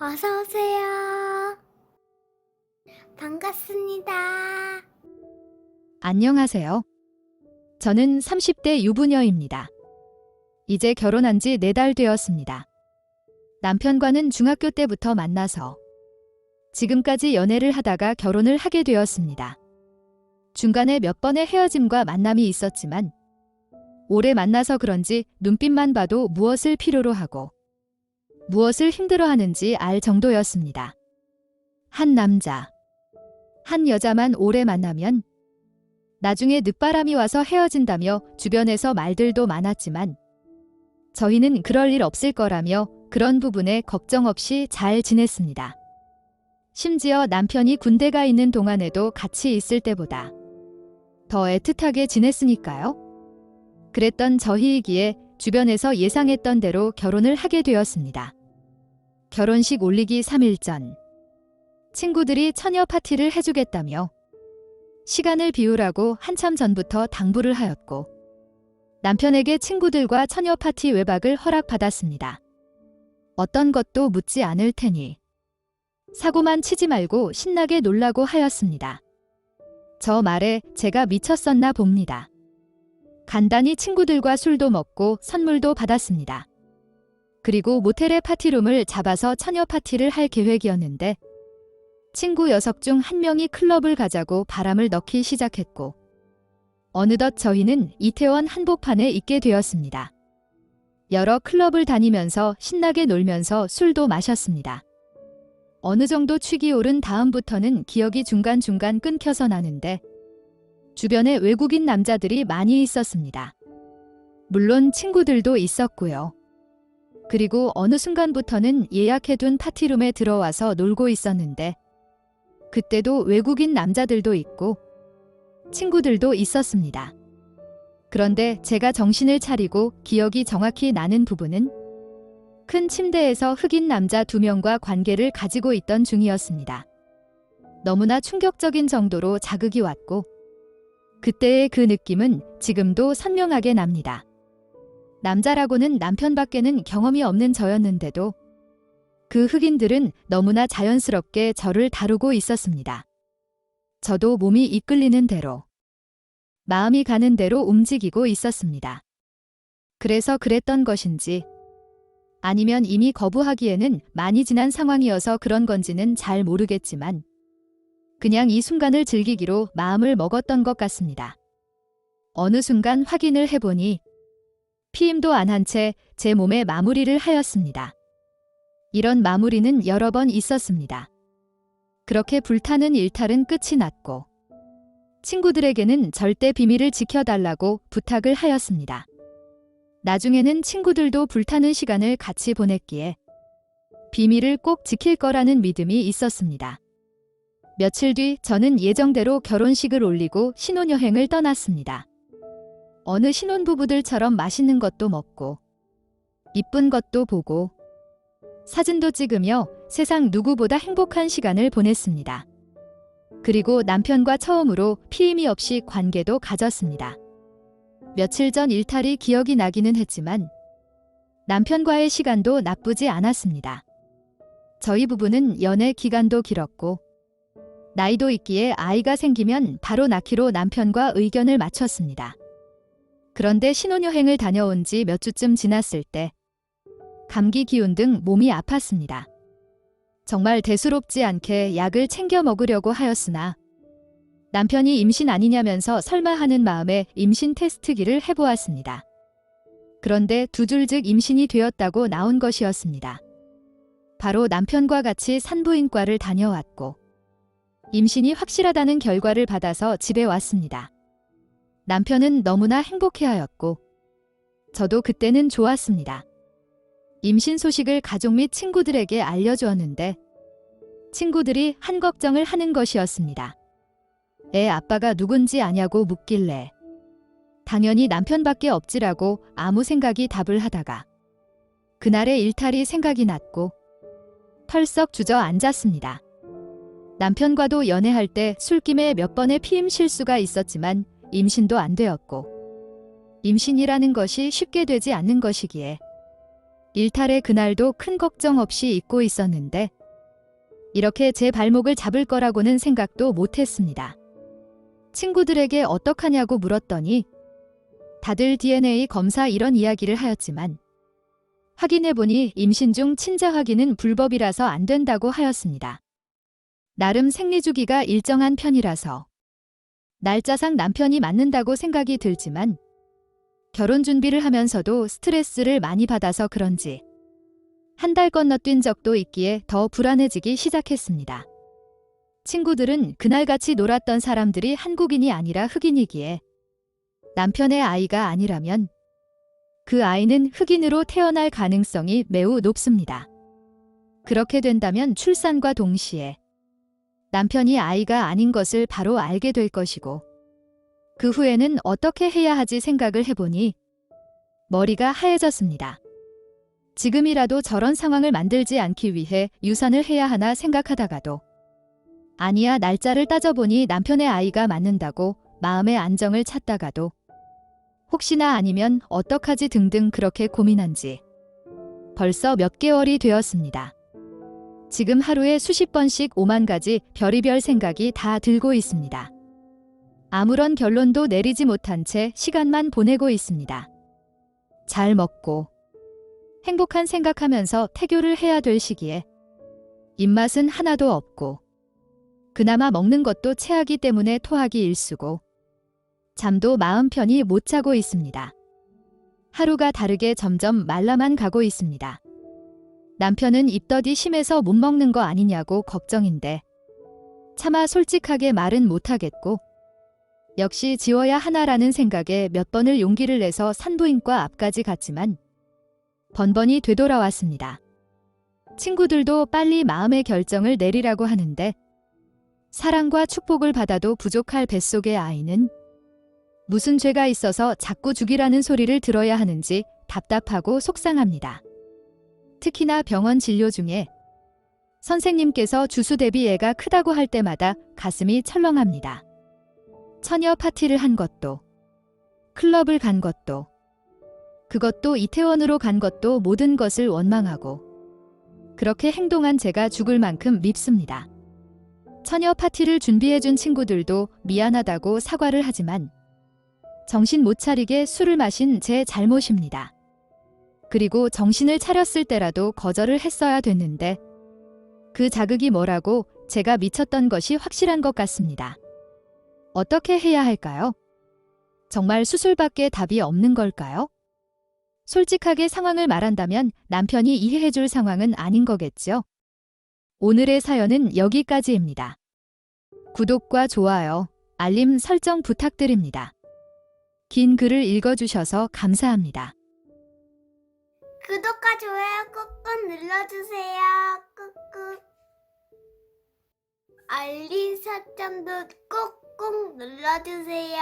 어서 오세요. 반갑습니다. 안녕하세요. 저는 30대 유부녀입니다. 이제 결혼한 지 4달 되었습니다. 남편과는 중학교 때부터 만나서 지금까지 연애를 하다가 결혼을 하게 되었습니다. 중간에 몇 번의 헤어짐과 만남이 있었지만 오래 만나서 그런지 눈빛만 봐도 무엇을 필요로 하고 무엇을 힘들어하는지 알 정도였습니다. 한 남자, 한 여자만 오래 만나면 나중에 늦바람이 와서 헤어진다며 주변에서 말들도 많았지만 저희는 그럴 일 없을 거라며 그런 부분에 걱정 없이 잘 지냈습니다. 심지어 남편이 군대 가 있는 동안에도 같이 있을 때보다 더 애틋하게 지냈으니까요. 그랬던 저희이기에 주변에서 예상했던 대로 결혼을 하게 되었습니다. 결혼식 올리기 3일 전 친구들이 처녀 파티를 해주겠다며 시간을 비우라고 한참 전부터 당부를 하였고 남편에게 친구들과 처녀 파티 외박을 허락받았습니다. 어떤 것도 묻지 않을 테니 사고만 치지 말고 신나게 놀라고 하였습니다. 저 말에 제가 미쳤었나 봅니다. 간단히 친구들과 술도 먹고 선물도 받았습니다. 그리고 모텔의 파티룸을 잡아서 처녀 파티를 할 계획이었는데 친구 녀석 중 한 명이 클럽을 가자고 바람을 넣기 시작했고 어느덧 저희는 이태원 한복판에 있게 되었습니다. 여러 클럽을 다니면서 신나게 놀면서 술도 마셨습니다. 어느 정도 축이 오른 다음부터는 기억이 중간중간 끊겨서 나는데 주변에 외국인 남자들이 많이 있었습니다. 물론 친구들도 있었고요. 그리고 어느 순간부터는 예약해둔 파티룸에 들어와서 놀고 있었는데 그때도 외국인 남자들도 있고 친구들도 있었습니다. 그런데 제가 정신을 차리고 기억이 정확히 나는 부분은 큰 침대에서 흑인 남자 2명과 관계를 가지고 있던 중이었습니다. 너무나 충격적인 정도로 자극이 왔고 그때의 그 느낌은 지금도 선명하게 납니다. 남자라고는 남편밖에는 경험이 없는 저였는데도 그 흑인들은 너무나 자연스럽게 저를 다루고 있었습니다. 저도 몸이 이끌리는 대로, 마음이 가는 대로 움직이고 있었습니다. 그래서 그랬던 것인지, 아니면 이미 거부하기에는 많이 지난 상황이어서 그런 건지는 잘 모르겠지만, 그냥 이 순간을 즐기기로 마음을 먹었던 것 같습니다. 어느 순간 확인을 해보니, 피임도 안 한 채 제 몸에 마무리를 하였습니다. 이런 마무리는 여러 번 있었습니다. 그렇게 불타는 일탈은 끝이 났고 친구들에게는 절대 비밀을 지켜달라고 부탁을 하였습니다. 나중에는 친구들도 불타는 시간을 같이 보냈기에 비밀을 꼭 지킬 거라는 믿음이 있었습니다. 며칠 뒤 저는 예정대로 결혼식을 올리고 신혼여행을 떠났습니다. 어느 신혼부부들처럼 맛있는 것도 먹고 이쁜 것도 보고 사진도 찍으며 세상 누구보다 행복한 시간을 보냈습니다. 그리고 남편과 처음으로 피임이 없이 관계도 가졌습니다. 며칠 전 일탈이 기억이 나기는 했지만 남편과의 시간도 나쁘지 않았습니다. 저희 부부는 연애 기간도 길었고 나이도 있기에 아이가 생기면 바로 낳기로 남편과 의견을 맞췄습니다. 그런데 신혼여행을 다녀온 지 몇 주쯤 지났을 때 감기 기운 등 몸이 아팠습니다. 정말 대수롭지 않게 약을 챙겨 먹으려고 하였으나 남편이 임신 아니냐면서 설마 하는 마음에 임신 테스트기를 해보았습니다. 그런데 2줄즉 임신이 되었다고 나온 것이었습니다. 바로 남편과 같이 산부인과를 다녀왔고 임신이 확실하다는 결과를 받아서 집에 왔습니다. 남편은 너무나 행복해하였고 저도 그때는 좋았습니다. 임신 소식을 가족 및 친구들에게 알려주었는데 친구들이 한 걱정을 하는 것이었습니다. 애 아빠가 누군지 아냐고 묻길래 당연히 남편밖에 없지라고 아무 생각이 답을 하다가 그날의 일탈이 생각이 났고 털썩 주저앉았습니다. 남편과도 연애할 때 술김에 몇 번의 피임 실수가 있었지만 임신도 안 되었고 임신이라는 것이 쉽게 되지 않는 것이기에 일탈의 그날도 큰 걱정 없이 잊고 있었는데 이렇게 제 발목을 잡을 거라고는 생각도 못했습니다. 친구들에게 어떡하냐고 물었더니 다들 DNA 검사 이런 이야기를 하였지만 확인해보니 임신 중 친자 확인은 불법이라서 안 된다고 하였습니다. 나름 생리주기가 일정한 편이라서 날짜상 남편이 맞는다고 생각이 들지만 결혼 준비를 하면서도 스트레스를 많이 받아서 그런지 한 달 건너뛴 적도 있기에 더 불안해지기 시작했습니다. 친구들은 그날같이 놀았던 사람들이 한국인이 아니라 흑인이기에 남편의 아이가 아니라면 그 아이는 흑인으로 태어날 가능성이 매우 높습니다. 그렇게 된다면 출산과 동시에 남편이 아이가 아닌 것을 바로 알게 될 것이고 그 후에는 어떻게 해야 하지 생각을 해보니 머리가 하얘졌습니다. 지금이라도 저런 상황을 만들지 않기 위해 유산을 해야 하나 생각하다가도 아니야 날짜를 따져보니 남편의 아이가 맞는다고 마음의 안정을 찾다가도 혹시나 아니면 어떡하지 등등 그렇게 고민한 지 벌써 몇 개월이 되었습니다. 지금 하루에 수십 번씩 5만 가지 별의별 생각이 다 들고 있습니다. 아무런 결론도 내리지 못한 채 시간만 보내고 있습니다. 잘 먹고 행복한 생각하면서 태교를 해야 될 시기에 입맛은 하나도 없고 그나마 먹는 것도 체하기 때문에 토하기 일쑤고 잠도 마음 편히 못 자고 있습니다. 하루가 다르게 점점 말라만 가고 있습니다. 남편은 입덧이 심해서 못 먹는 거 아니냐고 걱정인데 차마 솔직하게 말은 못하겠고 역시 지워야 하나라는 생각에 몇 번을 용기를 내서 산부인과 앞까지 갔지만 번번이 되돌아왔습니다. 친구들도 빨리 마음의 결정을 내리라고 하는데 사랑과 축복을 받아도 부족할 뱃속의 아이는 무슨 죄가 있어서 자꾸 죽이라는 소리를 들어야 하는지 답답하고 속상합니다. 특히나 병원 진료 중에 선생님께서 주수 대비 애가 크다고 할 때마다 가슴이 철렁합니다. 처녀 파티를 한 것도, 클럽을 간 것도, 그것도 이태원으로 간 것도 모든 것을 원망하고 그렇게 행동한 제가 죽을 만큼 밉습니다. 처녀 파티를 준비해준 친구들도 미안하다고 사과를 하지만 정신 못 차리게 술을 마신 제 잘못입니다. 그리고 정신을 차렸을 때라도 거절을 했어야 됐는데 그 자극이 뭐라고 제가 미쳤던 것이 확실한 것 같습니다. 어떻게 해야 할까요? 정말 수술밖에 답이 없는 걸까요? 솔직하게 상황을 말한다면 남편이 이해해줄 상황은 아닌 거겠죠? 오늘의 사연은 여기까지입니다. 구독과 좋아요, 알림 설정 부탁드립니다. 긴 글을 읽어주셔서 감사합니다. 구독과 좋아요 꾹꾹 눌러주세요. 꾹꾹. 알림 설정도 꾹꾹 눌러주세요.